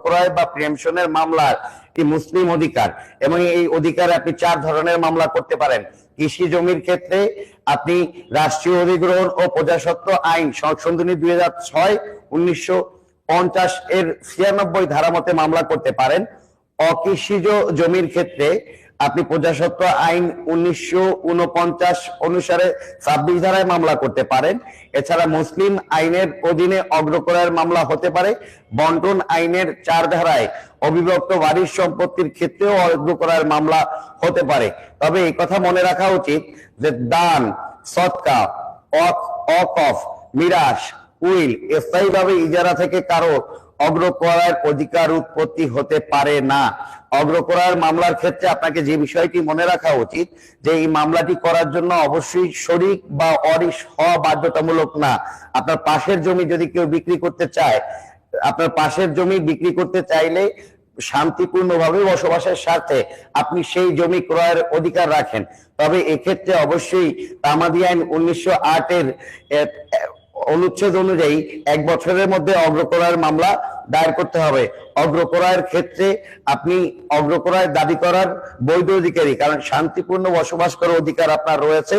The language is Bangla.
অগ্রক্রয় বা প্রিএমশনের মামলার মুসলিম অধিকার, এবং এই অধিকারে আপনি 4 ধরনের মামলা করতে পারেন। কৃষি জমির ক্ষেত্রে আপনি রাষ্ট্রীয় অধিগ্রহণ ও প্রজাস্বত্ব আইন সংশোধনী 2006 1950 এর 96 ধারা মতে মামলা করতে পারেন। অকৃষিজ জমির ক্ষেত্রে আপনি প্রজাস্বত্ব আইন 1949 অনুসারে 26 ধারায় মামলা করতে পারেন। এছাড়া মুসলিম আইনের অধীনে অগ্রক্রয়ের মামলা হতে পারে। বন্টন আইনের 4 ধারায় অবিভক্ত বাড়ির সম্পত্তির ক্ষেত্রেও অগ্রক্রয়ের মামলা হতে পারে। তবে এই কথা মনে রাখা উচিত যে দান, সদকা, ওয়াকফ, মিরাস, উইল স্থায়ীভাবে ইজারা থেকে কারো অগ্রক্রয়ের অধিকার উৎপত্তি হতে পারে না। অগ্রক্রয়ের মামলার ক্ষেত্রে আপনাকে যে বিষয়টি মনে রাখা উচিত যে এই মামলাটি করার জন্য অবশ্যই শরিক বা ওয়ারিশ হওয়া বাধ্যতামূলক না। আপনার পাশের জমি যদি কেউ বিক্রি করতে চায়, আপনার পাশের জমি বিক্রি করতে চাইলে শান্তিপূর্ণভাবে বসবাসের স্বার্থে আপনি সেই জমি ক্রয়ের অধিকার রাখেন। তবে এক্ষেত্রে অবশ্যই তামাদি আইন 1908 এর অনুচ্ছেদ অনুযায়ী 1 বছরের মধ্যে অগ্রক্রয়ের মামলা দায়ের করতে হবে। অগ্রক্রয়ের ক্ষেত্রে আপনি অগ্রক্রয় দাবি করার বৈধ অধিকারী, কারণ শান্তিপূর্ণ বসবাস করার অধিকার আপনার রয়েছে।